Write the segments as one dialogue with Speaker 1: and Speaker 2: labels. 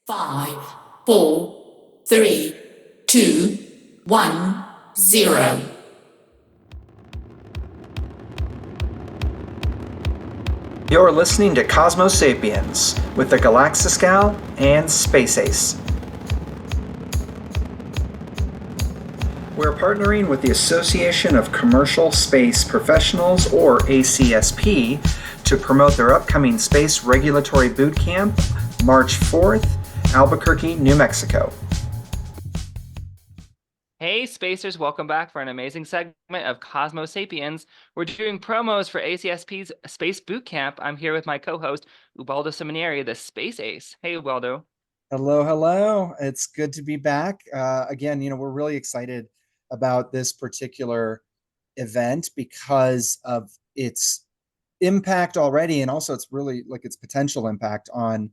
Speaker 1: 5, 4, 3, 2, 1, 0.
Speaker 2: You're listening to Cosmo Sapiens with the Galaxiscal and Space Ace. We're partnering with the Association of Commercial Space Professionals, or ACSP, to promote their upcoming Space Regulatory Bootcamp, March 4th, Albuquerque, New Mexico.
Speaker 3: Hey Spacers, welcome back for an amazing segment of Cosmo Sapiens. We're doing promos for ACSP's Space Bootcamp. I'm here with my co-host, Ubaldo Seminary, the Space Ace. Hey Ubaldo.
Speaker 4: Hello. It's good to be back. Again, we're really excited about this particular event because of its impact already, and also it's really like its potential impact on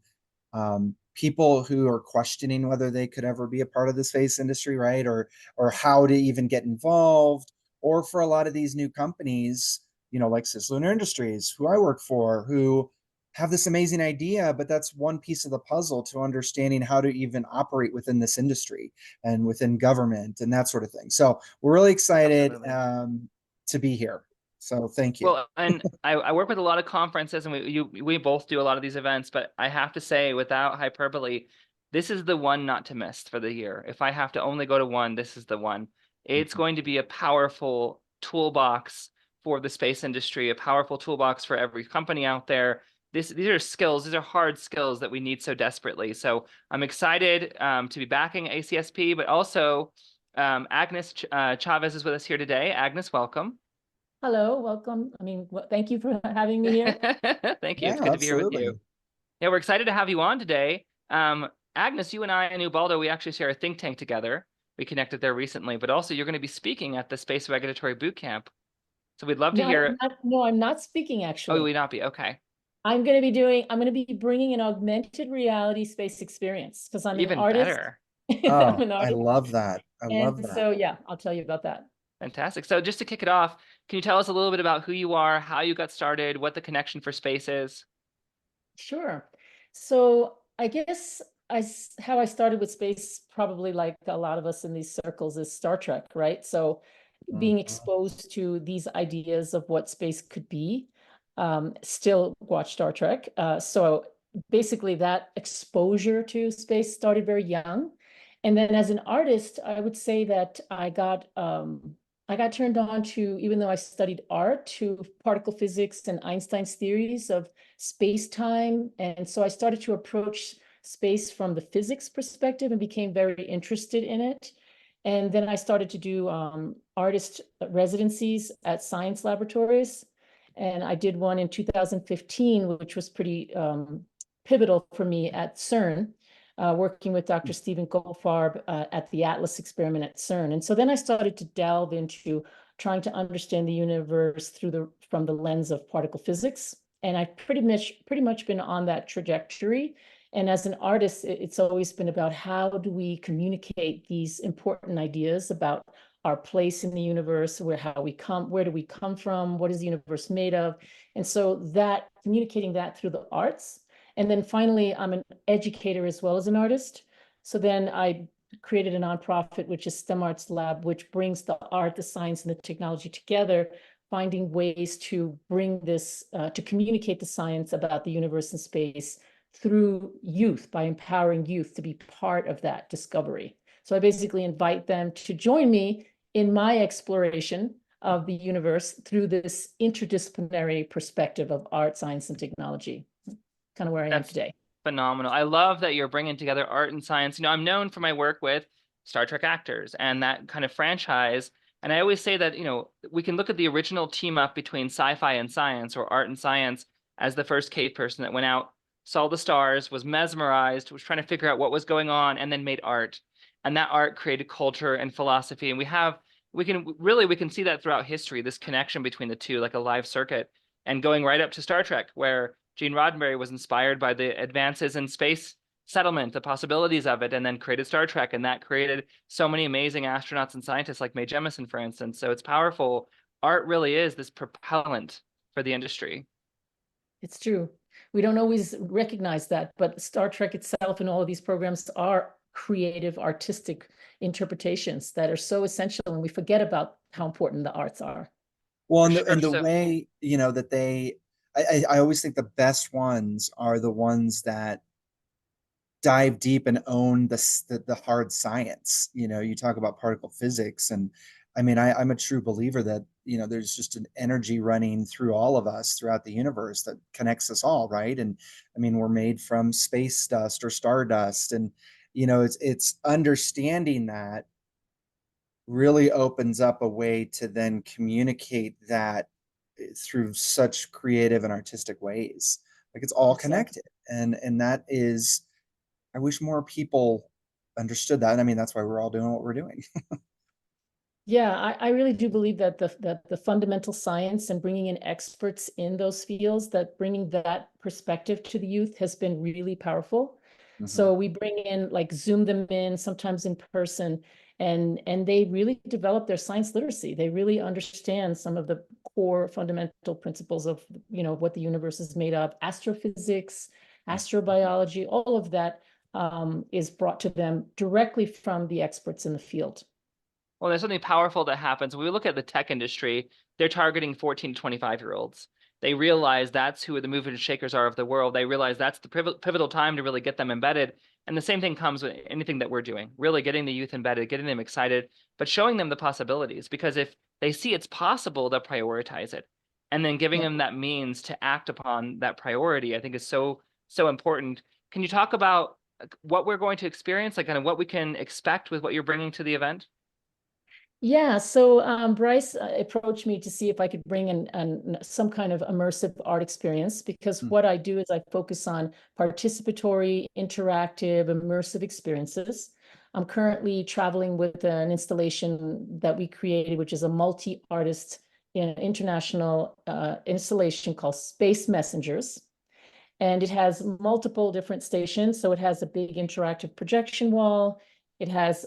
Speaker 4: people who are questioning whether they could ever be a part of the space industry, right? Or how to even get involved, or for a lot of these new companies, like Cislunar Industries, who I work for, who have this amazing idea, but that's one piece of the puzzle to understanding how to even operate within this industry and within government and that sort of thing. So we're really excited to be here. So thank you.
Speaker 3: Well, and I work with a lot of conferences, and we both do a lot of these events, but I have to say, without hyperbole, this is the one not to miss for the year. If I have to only go to one, this is the one. It's going to be a powerful toolbox for the space industry, a powerful toolbox for every company out there. These are skills, these are hard skills that we need so desperately. So I'm excited to be backing ACSP, but also Agnes Chavez is with us here today. Agnes, welcome.
Speaker 5: Hello, welcome. Thank you for having me here.
Speaker 3: Thank you. It's good to be here with you. Yeah, we're excited to have you on today. Agnes, you and I and Ubaldo, we actually share a think tank together. We connected there recently, but also you're going to be speaking at the Space Regulatory Bootcamp. So we'd love to hear.
Speaker 5: I'm not speaking actually.
Speaker 3: Oh, will you not be? Okay.
Speaker 5: I'm going to be bringing an augmented reality space experience because I'm
Speaker 3: even
Speaker 5: an artist.
Speaker 3: Better.
Speaker 4: Oh, I love that. I love that.
Speaker 5: So yeah, I'll tell you about that.
Speaker 3: Fantastic. So just to kick it off, can you tell us a little bit about who you are, how you got started, what the connection for space is? Sure.
Speaker 5: So I guess how I started with space, probably like a lot of us in these circles, is Star Trek, right? So being exposed to these ideas of what space could be, still watch Star Trek. So basically that exposure to space started very young. And then as an artist, I would say that I got turned on to, even though I studied art, to particle physics and Einstein's theories of space-time. And so I started to approach space from the physics perspective and became very interested in it. And then I started to do artist residencies at science laboratories. And I did one in 2015, which was pretty pivotal for me at CERN. Working with Dr. Stephen Goldfarb at the Atlas experiment at CERN. And so then I started to delve into trying to understand the universe from the lens of particle physics. And I've pretty much been on that trajectory. And as an artist, it's always been about how do we communicate these important ideas about our place in the universe, where do we come from, what is the universe made of? And so that communicating that through the arts. And then finally, I'm an educator as well as an artist. So then I created a nonprofit, which is STEM Arts Lab, which brings the art, the science, and the technology together, finding ways to bring this, to communicate the science about the universe and space through youth, by empowering youth to be part of that discovery. So I basically invite them to join me in my exploration of the universe through this interdisciplinary perspective of art, science, and technology. Kind of where I am today.
Speaker 3: Phenomenal. I love that you're bringing together art and science. I'm known for my work with Star Trek actors and that kind of franchise. And I always say that, we can look at the original team up between sci-fi and science, or art and science, as the first cave person that went out, saw the stars, was mesmerized, was trying to figure out what was going on, and then made art. And that art created culture and philosophy. And we can see that throughout history, this connection between the two, like a live circuit, and going right up to Star Trek, where Gene Roddenberry was inspired by the advances in space settlement, the possibilities of it, and then created Star Trek. And that created so many amazing astronauts and scientists like Mae Jemison, for instance. So it's powerful. Art really is this propellant for the industry.
Speaker 5: It's true. we don't always recognize that, but Star Trek itself and all of these programs are creative, artistic interpretations that are so essential, and we forget about how important the arts are.
Speaker 4: Well,
Speaker 3: For
Speaker 4: and
Speaker 3: sure.
Speaker 4: the
Speaker 3: So
Speaker 4: way, you know, that I always think the best ones are the ones that dive deep and own the hard science. You know, you talk about particle physics, and I mean, I'm a true believer that, you know, there's just an energy running through all of us throughout the universe that connects us all, right? And I mean, we're made from space dust or stardust, and you know, it's understanding that really opens up a way to then communicate that through such creative and artistic ways. Like it's all
Speaker 5: Exactly.
Speaker 4: connected, and that is, I wish more people understood that. I mean, that's why we're all doing what we're doing.
Speaker 5: Yeah, I really do believe that the fundamental science and bringing in experts in those fields, that bringing that perspective to the youth has been really powerful.
Speaker 4: Mhm.
Speaker 5: So we bring in, like, Zoom them in, sometimes in person, and they really develop their science literacy. They really understand some of the core fundamental principles of, you know, what the universe is made of, astrophysics, astrobiology, all of that is brought to them directly from the experts in the field.
Speaker 3: well, there's something powerful that happens. When we look at the tech industry, they're targeting 14 to 25-year-olds. They realize that's who the movers and shakers are of the world. They realize that's the pivotal time to really get them embedded. And the same thing comes with anything that we're doing, really getting the youth embedded, getting them excited, but showing them the possibilities. Because if they see it's possible, they'll prioritize it. And then giving
Speaker 4: Yeah.
Speaker 3: them that means to act upon that priority, I think is so, so important. Can you talk about what we're going to experience, like kind of what we can expect with what you're bringing to the event?
Speaker 5: Yeah, so Bryce approached me to see if I could bring in some kind of immersive art experience, because
Speaker 4: Mm.
Speaker 5: what I do is I focus on participatory, interactive, immersive experiences. I'm currently traveling with an installation that we created, which is a multi-artist international installation called Space Messengers. And it has multiple different stations. So it has a big interactive projection wall. It has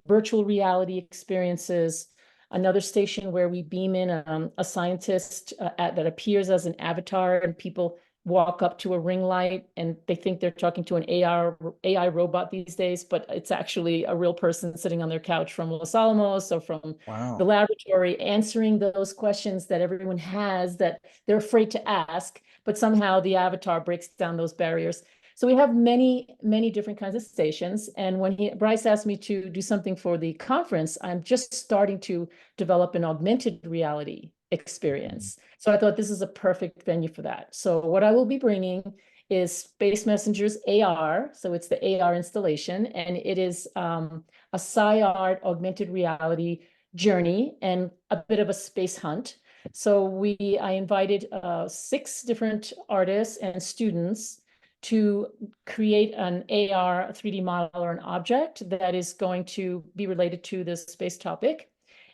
Speaker 5: virtual reality experiences. Another station where we beam in a scientist that appears as an avatar, and people walk up to a ring light and they think they're talking to an AI robot these days, but it's actually a real person sitting on their couch from Los Alamos or from the
Speaker 4: Wow.
Speaker 5: laboratory, answering those questions that everyone has that they're afraid to ask, but somehow the avatar breaks down those barriers. So we have many, many different kinds of stations. And when Bryce asked me to do something for the conference, I'm just starting to develop an augmented reality experience. So I thought this is a perfect venue for that. So what I will be bringing is Space Messengers AR. So it's the AR installation, and it is a sci-art augmented reality journey and a bit of a space hunt. So I invited 6 different artists and students to create an AR 3D model or an object that is going to be related to this space topic.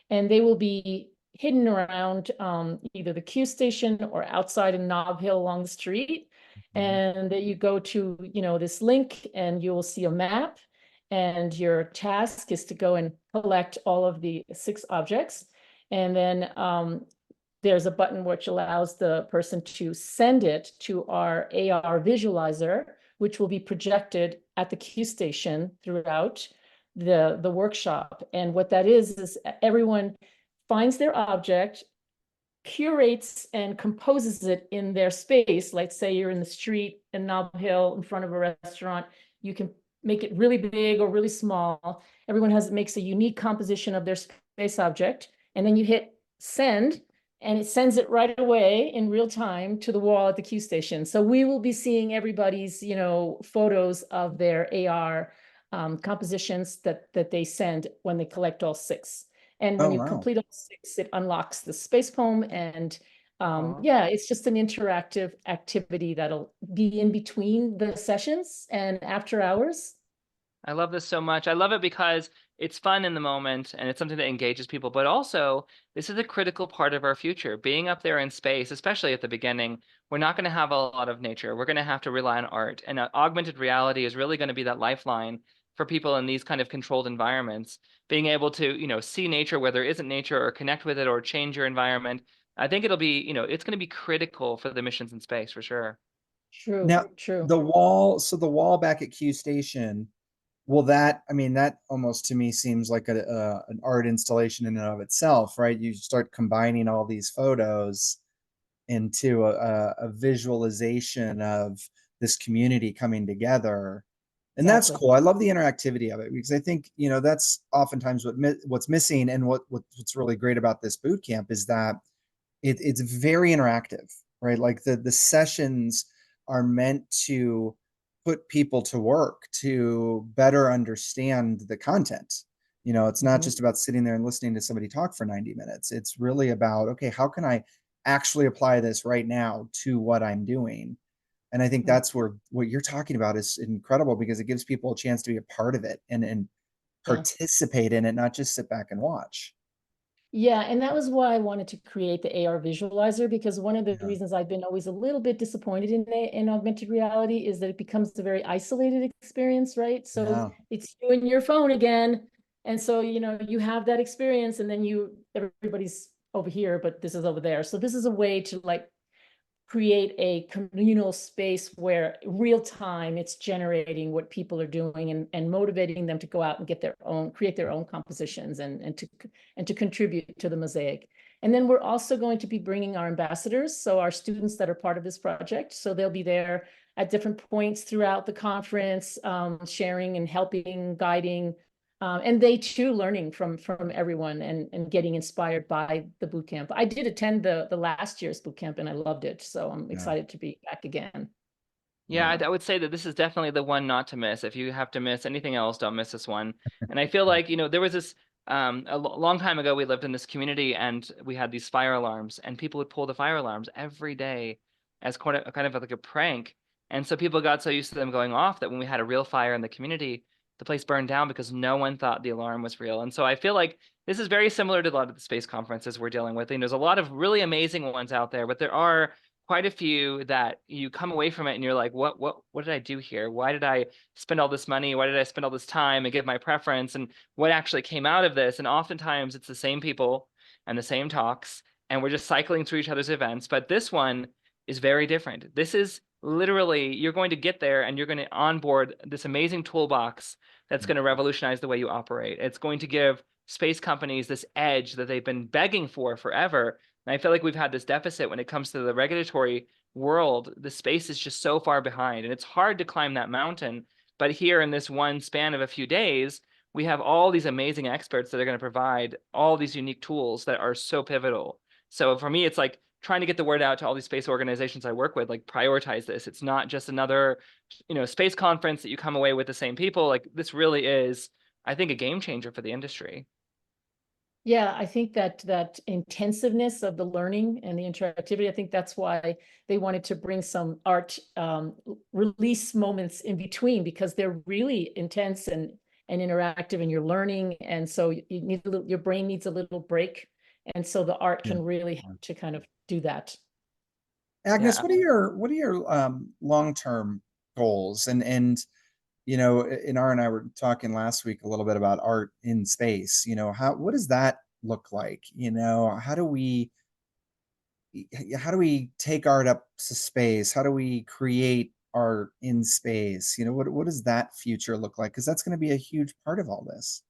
Speaker 5: And they will be hidden around either the Q station or outside in Nob Hill along the street. And you go to, you know, this link and you will see a map. And your task is to go and collect all of the 6 objects. And then there's a button which allows the person to send it to our AR visualizer, which will be projected at the Q station throughout the workshop. And what that is everyone finds their object, curates and composes it in their space. Like, say you're in the street in Nob Hill in front of a restaurant, you can make it really big or really small. Everyone makes a unique composition of their space object, and then you hit send, and it sends it right away in real time to the wall at the Q station. So we will be seeing everybody's, you know, photos of their AR compositions that they send when they collect all 6. And when
Speaker 4: Oh,
Speaker 5: you
Speaker 4: wow.
Speaker 5: complete all 6, it unlocks the space poem. And
Speaker 3: Aw.
Speaker 5: yeah, it's just an interactive activity that'll be in between the sessions and after hours.
Speaker 3: I love this so much. I love it because it's fun in the moment and it's something that engages people, but also this is a critical part of our future. Being up there in space, especially at the beginning, we're not going to have a lot of nature. We're going to have to rely on art. And augmented reality is really going to be that lifeline for people in these kind of controlled environments. Being able to, you know, see nature where there isn't nature, or connect with it, or change your environment. I think it'll be, you know, it's going to be critical for the missions in space for sure.
Speaker 5: True,
Speaker 4: Now,
Speaker 5: true.
Speaker 4: the wall back at Q Station, will that, I mean, that almost to me seems like an art installation in and of itself, right? You start combining all these photos into a visualization of this community coming together. And that's
Speaker 5: Exactly.
Speaker 4: cool. I love the interactivity of it because I think, that's oftentimes what's missing, and what's really great about this boot camp is that it's very interactive, right? Like the sessions are meant to put people to work to better understand the content. It's not
Speaker 5: Mhm.
Speaker 4: just about sitting there and listening to somebody talk for 90 minutes. It's really about, okay, how can I actually apply this right now to what I'm doing? And I think
Speaker 5: Mhm.
Speaker 4: that's where what you're talking about is incredible because it gives people a chance to be a part of it and
Speaker 5: Yeah.
Speaker 4: participate in it, not just sit back and watch.
Speaker 5: Yeah, and that was why I wanted to create the AR visualizer, because one of the
Speaker 4: Yeah.
Speaker 5: reasons I've been always a little bit disappointed in augmented reality is that it becomes a very isolated experience, right? So
Speaker 4: Yeah.
Speaker 5: it's you and your phone again. And so, you have that experience and then everybody's over here, but this is over there. So this is a way to like create a communal space where real time it's generating what people are doing and motivating them to go out and create their own compositions and to contribute to the mosaic. And then we're also going to be bringing our ambassadors, so our students that are part of this project. So they'll be there at different points throughout the conference, sharing and helping, guiding, and they too learning from everyone and getting inspired by the boot camp. I did attend the last year's boot camp and I loved it, so I'm
Speaker 4: Yeah.
Speaker 5: excited to be back again.
Speaker 3: Yeah,
Speaker 4: Yeah.
Speaker 3: I would say that this is definitely the one not to miss. If you have to miss anything else, don't miss this one. And I feel like, there was this long time ago, we lived in this community and we had these fire alarms, and people would pull the fire alarms every day as kind of like a prank. And so people got so used to them going off that when we had a real fire in the community, the place burned down because no one thought the alarm was real. And so I feel like this is very similar to a lot of the space conferences we're dealing with. And there's a lot of really amazing ones out there, but there are quite a few that you come away from it and you're like, what did I do here? Why did I spend all this money? Why did I spend all this time and give my preference? And what actually came out of this? And oftentimes it's the same people and the same talks, and we're just cycling through each other's events. But this one is very different. This is literally, you're going to get there and you're going to onboard this amazing toolbox that's going to revolutionize the way you operate. It's going to give space companies this edge that they've been begging for forever. And I feel like we've had this deficit when it comes to the regulatory world. The space is just so far behind, and it's hard to climb that mountain. But here in this one span of a few days, we have all these amazing experts that are going to provide all these unique tools that are so pivotal. So for me, it's like trying to get the word out to all these space organizations I work with, like prioritize this. It's not just another, space conference that you come away with the same people. Like this really is, I think, a game changer for the industry.
Speaker 5: Yeah, I think that intensiveness of the learning and the interactivity, I think that's why they wanted to bring some art release moments in between, because they're really intense and interactive and you're learning. And so your brain needs a little break. And so the art
Speaker 4: Yeah.
Speaker 5: can really help to kind of do that.
Speaker 4: Agnes,
Speaker 3: Yeah.
Speaker 4: what are your long-term goals? And Inara and I were talking last week a little bit about art in space. What does that look like? How do we take art up to space? How do we create art in space? What does that future look like? Because that's going to be a huge part of all this.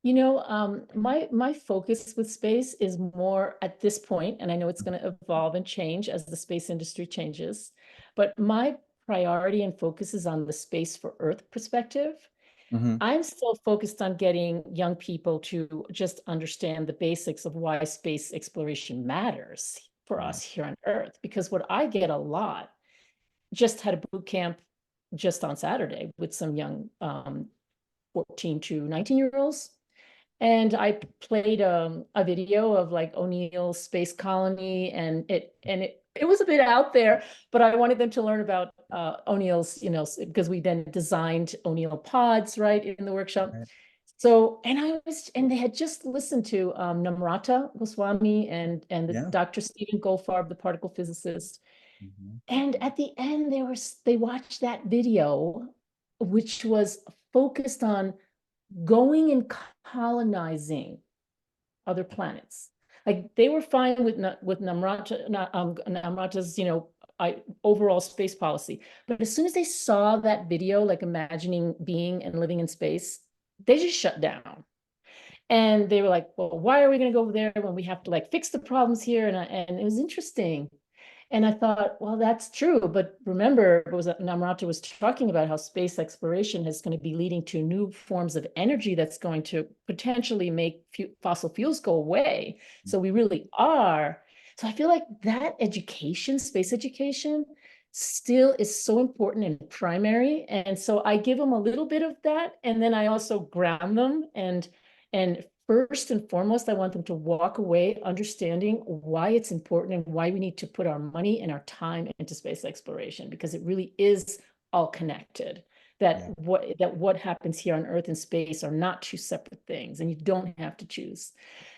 Speaker 5: My focus with space is more at this point, and I know it's going to evolve and change as the space industry changes, but my priority and focus is on the space for Earth perspective.
Speaker 4: Hmm.
Speaker 5: I'm still focused on getting young people to just understand the basics of why space exploration matters for
Speaker 4: Yeah.
Speaker 5: us here on Earth, because what I get a lot, just had a boot camp just on Saturday with some young 14 to 19-year-olds. And I played a video of like O'Neill's space colony, and it was a bit out there, but I wanted them to learn about O'Neill's, because we then designed O'Neill pods, right, in the workshop.
Speaker 4: Right.
Speaker 5: So, and they had just listened to Namrata Goswami and the
Speaker 4: Yeah.
Speaker 5: Dr. Stephen Goldfarb, the particle physicist.
Speaker 4: Mhm.
Speaker 5: And at the end, they watched that video, which was focused on going and colonizing other planets. Like they were fine with Namrata's, overall space policy. But as soon as they saw that video, like imagining being and living in space, they just shut down. And they were like, well, why are we going to go over there when we have to like fix the problems here? And it was interesting. And I thought, well, that's true. But remember, it was Namrata was talking about how space exploration is going to be leading to new forms of energy that's going to potentially make fossil fuels go away. So we really are. So I feel like that education, space education, still is so important and primary. And so I give them a little bit of that. And then I also ground them. And first and foremost, I want them to walk away understanding why it's important and why we need to put our money and our time into space exploration, because it really is all connected. That what happens here on Earth and space are not two separate things, and you don't have to choose.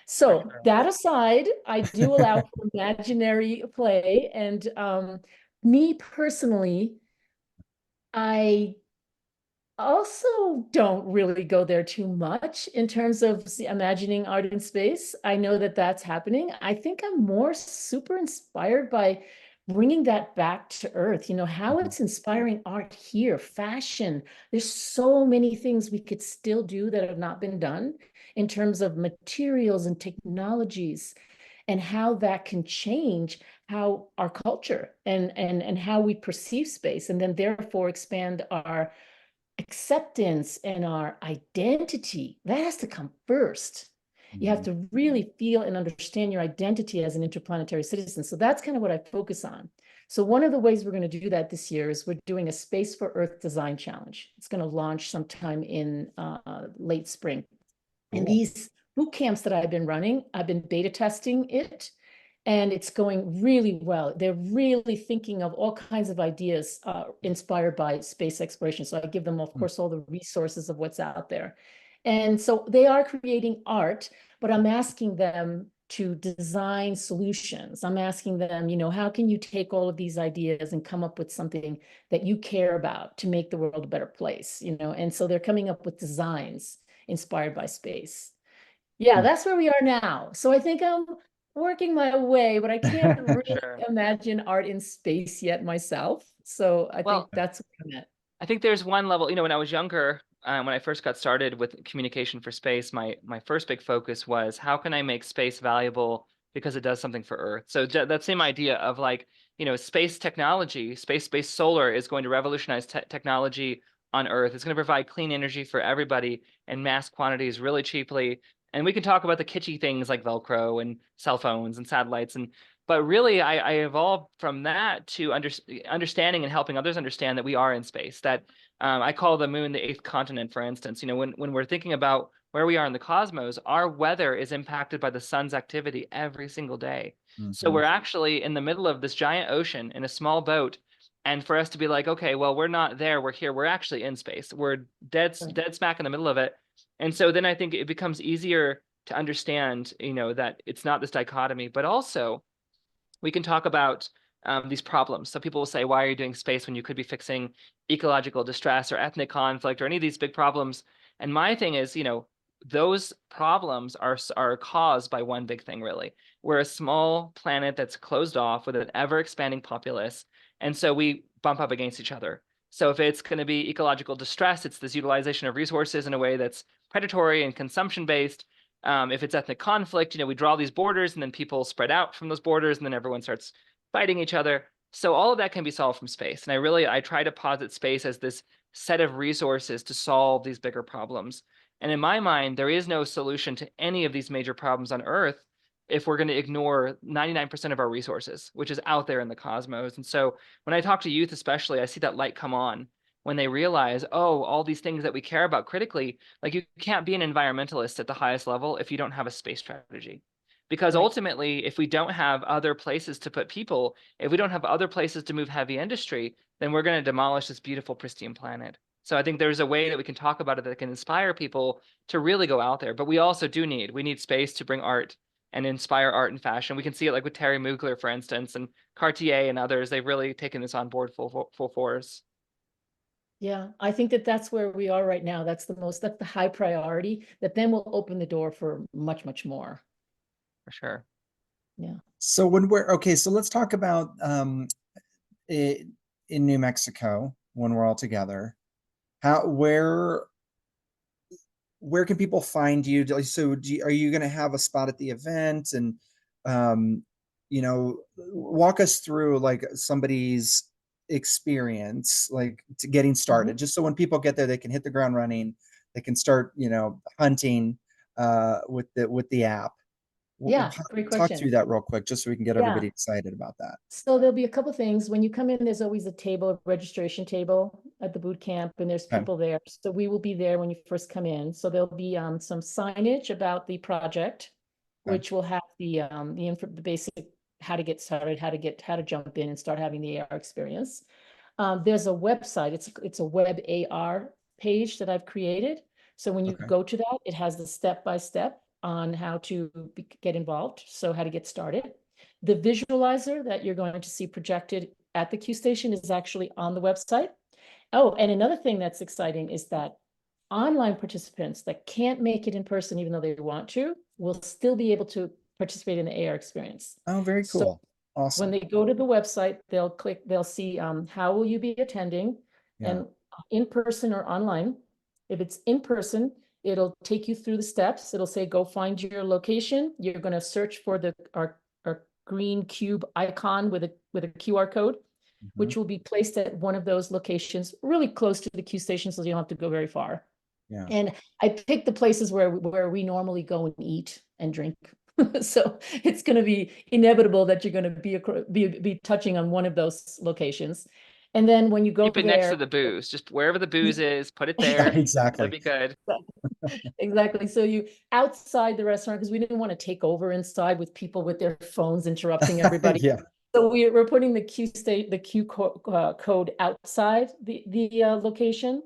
Speaker 5: So that aside, I do allow for imaginary play, and me personally, I also don't really go there too much in terms of imagining art in space. I know that that's happening. I think I'm more super inspired by bringing that back to Earth, how it's inspiring art here, fashion. There's so many things we could still do that have not been done in terms of materials and technologies, and how that can change how our culture and how we perceive space, and then therefore expand our acceptance and our identity. That has to come first. You have to really feel and understand your identity as an interplanetary citizen. So that's kind of what I focus on. So one of the ways we're going to do that this year is we're doing a Space for Earth Design Challenge. It's going to launch sometime in late spring. Cool. And these boot camps that I've been running, I've been beta testing it, and it's going really well. They're really thinking of all kinds of ideas inspired by space exploration. So I give them, of course, all the resources of what's out there. And so they are creating art, but I'm asking them to design solutions. I'm asking them, how can you take all of these ideas and come up with something that you care about to make the world a better place, And so they're coming up with designs inspired by space. Yeah, that's where we are now. So I think I'm working my way, but I can't really imagine art in space yet myself. So I think that's where I'm at.
Speaker 3: I think there's one level, when I was younger, when I first got started with communication for space, my first big focus was how can I make space valuable because it does something for Earth. So that same idea of like, space technology, space-based solar is going to revolutionize technology on Earth. It's going to provide clean energy for everybody in mass quantities really cheaply. And we can talk about the kitschy things like Velcro and cell phones and satellites. But really, I evolved from that to understanding and helping others understand that we are in space, that I call the moon the eighth continent, for instance. When we're thinking about where we are in the cosmos, our weather is impacted by the sun's activity every single day. So we're actually in the middle of this giant ocean in a small boat. And for us to be like, okay, well, we're not there, we're here, we're actually in space. We're dead smack in the middle of it. And so then I think it becomes easier to understand, that it's not this dichotomy, but also we can talk about these problems. So people will say, why are you doing space when you could be fixing ecological distress or ethnic conflict or any of these big problems? And my thing is, those problems are caused by one big thing, really. We're a small planet that's closed off with an ever-expanding populace. And so we bump up against each other. So if it's going to be ecological distress, it's this utilization of resources in a way that's predatory and consumption-based. If it's ethnic conflict, we draw these borders and then people spread out from those borders and then everyone starts fighting each other. So all of that can be solved from space. And I try to posit space as this set of resources to solve these bigger problems. And in my mind, there is no solution to any of these major problems on Earth if we're going to ignore 99% of our resources, which is out there in the cosmos. And so when I talk to youth, especially, I see that light come on when they realize, oh, all these things that we care about critically, like you can't be an environmentalist at the highest level if you don't have a space strategy. Because ultimately, if we don't have other places to put people, if we don't have other places to move heavy industry, then we're going to demolish this beautiful, pristine planet. So I think there's a way that we can talk about it that can inspire people to really go out there. But we also we need space to bring art and inspire art and fashion. We can see it like with Terry Mugler, for instance, and Cartier and others. They've really taken this on board full force.
Speaker 5: Yeah, I think that's where we are right now. That's the high priority that then will open the door for much, much more.
Speaker 3: For sure.
Speaker 5: Yeah.
Speaker 4: So so let's talk about in New Mexico when we're all together, where can people find you? So are you going to have a spot at the event? And, walk us through like somebody's experience, like to getting started, just so when people get there, they can hit the ground running. They can start, hunting with the app.
Speaker 5: Yeah, great
Speaker 4: Talk
Speaker 5: question.
Speaker 4: through that real quick, just so we can get
Speaker 5: Yeah.
Speaker 4: everybody excited about that.
Speaker 5: So there'll be a couple things. When you come in, there's always a table, a registration table at the boot camp, and there's
Speaker 4: Okay.
Speaker 5: people there. So we will be there when you first come in. So there'll be some signage about the project,
Speaker 4: Okay.
Speaker 5: which will have the basic how to get started, how to jump in and start having the AR experience. There's a website. It's a web AR page that I've created. So when you
Speaker 4: Okay.
Speaker 5: go to that, it has the step-by-step on how to get involved. So how to get started. The visualizer that you're going to see projected at the Q Station is actually on the website. Oh, and another thing that's exciting is that online participants that can't make it in person, even though they want to, will still be able to participate in the AR experience.
Speaker 4: Oh, very
Speaker 5: So
Speaker 4: cool. Awesome.
Speaker 5: when they go to the website, they'll see how will you be attending, and in person or online. If it's in person, it'll take you through the steps. It'll say, go find your location. You're going to search for our green cube icon with a QR code, which will be placed at one of those locations, really close to the Q Station, so you don't have to go very far.
Speaker 4: Yeah.
Speaker 5: And I picked the places where we normally go and eat and drink. So it's going to be inevitable that you're going to be touching on one of those locations. And then when you go
Speaker 3: Keep it
Speaker 5: there,
Speaker 3: next to the booze. Just wherever the booze is, put it
Speaker 4: Yeah,
Speaker 3: there.
Speaker 4: exactly.
Speaker 3: That'd be good.
Speaker 5: Exactly. So you outside the restaurant, because we didn't want to take over inside with people with their phones interrupting everybody.
Speaker 4: Yeah.
Speaker 5: So we're putting the Q code outside the location.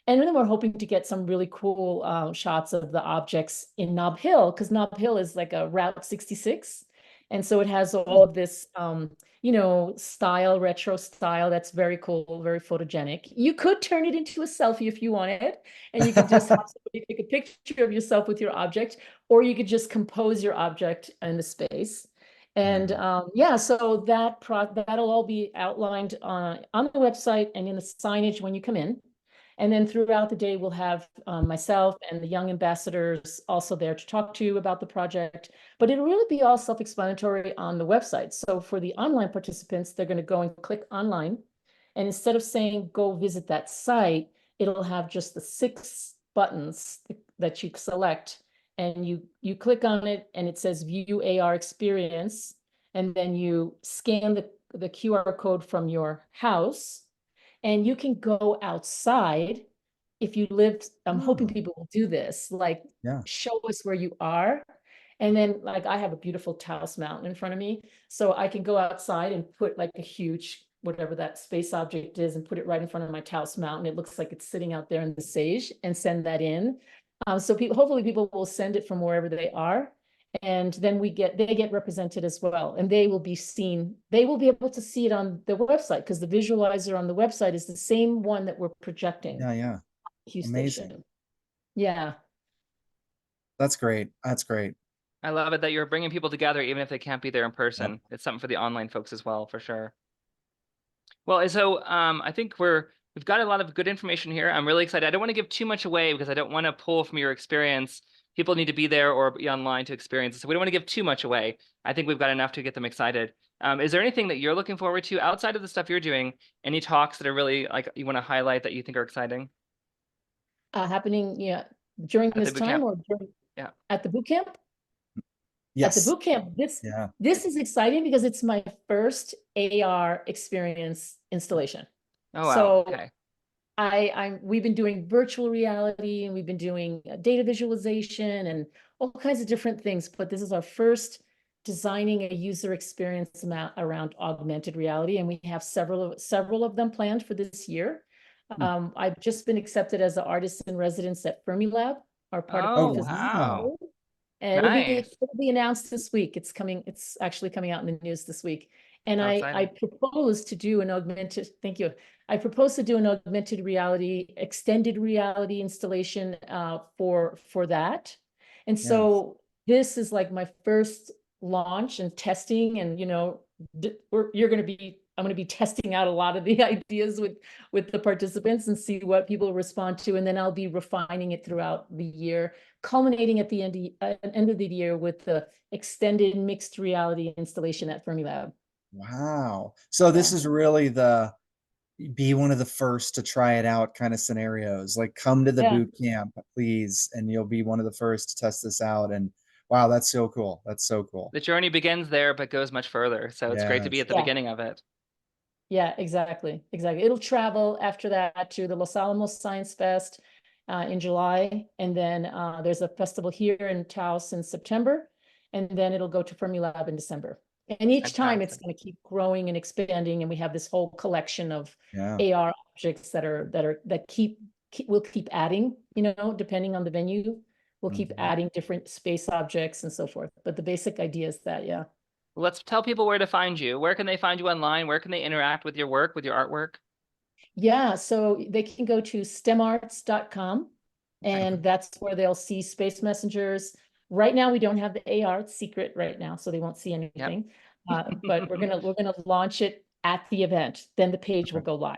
Speaker 5: And then we're hoping to get some really cool shots of the objects in Nob Hill, because Nob Hill is like a Route 66. And so it has all of this, retro style that's very cool, very photogenic. You could turn it into a selfie if you wanted, and you could just have somebody take a picture of yourself with your object, or you could just compose your object in the space. And so that'll all be outlined on the website and in the signage when you come in. And then throughout the day, we'll have myself and the young ambassadors also there to talk to you about the project. But it'll really be all self-explanatory on the website. So for the online participants, they're going to go and click online. And instead of saying, go visit that site, it'll have just the 6 buttons that you select. And you click on it and it says view AR experience. And then you scan the QR code from your house. And you can go outside if you live. I'm hoping people will do this, like show us where you are. And then like I have a beautiful Taos Mountain in front of me. So I can go outside and put like a huge, whatever that space object is, and put it right in front of my Taos Mountain. It looks like it's sitting out there in the sage, and send that in. So hopefully people will send it from wherever they are. And then they get represented as well, and they will be able to see it on the website, because the visualizer on the website is the same one that we're projecting.
Speaker 4: Yeah.
Speaker 5: Q
Speaker 4: Amazing.
Speaker 5: Station. Yeah.
Speaker 4: That's great.
Speaker 3: I love it that you're bringing people together, even if they can't be there in person. It's something for the online folks as well, for sure. Well, so I think we've got a lot of good information here. I'm really excited. I don't want to give too much away because I don't want to pull from your experience. People need to be there or be online to experience it. So we don't want to give too much away. I think we've got enough to get them excited. Is there anything that you're looking forward to outside of the stuff you're doing? Any talks that are really like you want to highlight that you think are exciting?
Speaker 5: Happening, during
Speaker 3: At the
Speaker 5: this
Speaker 3: boot
Speaker 5: time
Speaker 3: camp?
Speaker 5: or at the boot camp?
Speaker 4: Yes.
Speaker 5: At the boot camp, this is exciting because it's my first AR experience installation.
Speaker 3: Oh, wow.
Speaker 5: So
Speaker 3: Okay.
Speaker 5: we've been doing virtual reality, and we've been doing data visualization and all kinds of different things, but this is our first designing a user experience around augmented reality, and we have several of them planned for this year. I've just been accepted as an artist in residence at Fermilab, our part of the
Speaker 3: wow.
Speaker 5: and
Speaker 3: Nice.
Speaker 5: it'll be announced this week. It's actually coming out in the news this week. And I propose to do an augmented, thank you. I propose to do an augmented reality, extended reality installation for that. And so this is like my first launch and testing, and you're going to be I'm going to be testing out a lot of the ideas with the participants and see what people respond to, and then I'll be refining it throughout the year, culminating at the end of the year with the extended mixed reality installation at Fermilab.
Speaker 4: Wow. So this
Speaker 5: Yeah.
Speaker 4: is really be one of the first to try it out kind of scenarios. Like, come to the
Speaker 5: Yeah.
Speaker 4: boot camp, please, and you'll be one of the first to test this out. And wow, that's so cool. That's so cool.
Speaker 3: The journey begins there, but goes much further. So it's great to be
Speaker 4: Yes.
Speaker 3: at the
Speaker 5: Yeah.
Speaker 3: beginning of it.
Speaker 5: Yeah, exactly. It'll travel after that to the Los Alamos Science Fest in July, and then there's a festival here in Taos in September, and then it'll go to Fermilab in December. And each time it's
Speaker 3: Fantastic.
Speaker 5: going to keep growing and expanding, and we have this whole collection of
Speaker 4: Yeah.
Speaker 5: AR objects that will keep adding, depending on the venue. We'll keep
Speaker 4: Mhm.
Speaker 5: adding different space objects and so forth. But the basic idea is that, yeah.
Speaker 3: Let's tell people where to find you. Where can they find you online? Where can they interact with your work, with your artwork?
Speaker 5: Yeah, so they can go to stemarts.com, and that's where they'll see Space Messengers. Right now, we don't have the AR, it's secret right now, so they won't see anything. But we're gonna launch it at the event. Then the page will go live.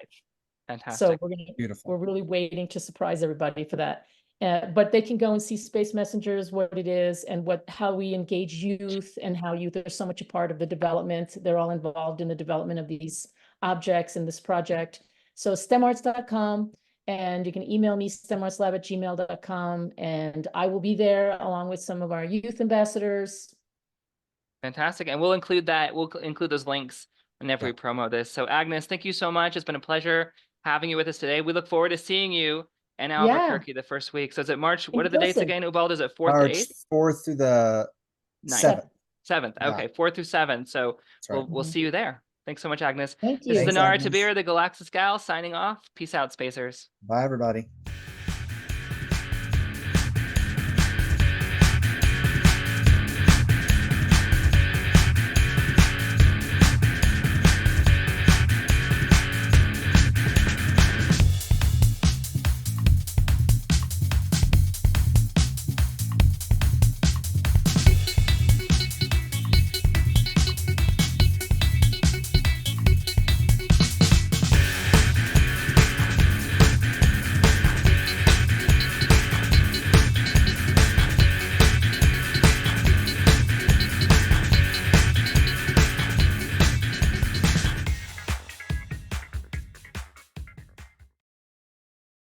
Speaker 5: So
Speaker 3: Fantastic.
Speaker 4: Beautiful.
Speaker 5: we're really waiting to surprise everybody for that. But they can go and see Space Messengers, what it is, and how we engage youth, and how youth are so much a part of the development. They're all involved in the development of these objects in this project. So stemarts.com, and you can email me, stemartslab@gmail.com, and I will be there along with some of our youth ambassadors.
Speaker 3: Fantastic. And we'll include that. We'll include those links whenever we promo this. So Agnes, thank you so much. It's been a pleasure having you with us today. We look forward to seeing you in Albuquerque the first week. So is it March? What are the dates
Speaker 5: person.
Speaker 3: again, Ubaldo? Is it 4th to
Speaker 4: March
Speaker 3: 8th?
Speaker 4: 4th through the 7th.
Speaker 3: 7th.
Speaker 4: Yeah.
Speaker 3: Okay, 4th through 7th. So
Speaker 4: That's right.
Speaker 3: we'll see you there. Thanks so much, Agnes.
Speaker 5: Thank
Speaker 3: This is
Speaker 5: you.
Speaker 3: the
Speaker 4: Thanks,
Speaker 3: Nara
Speaker 4: Agnes.
Speaker 3: Tabir, the Galaxis Gal, signing off. Peace out, Spacers.
Speaker 4: Bye, everybody.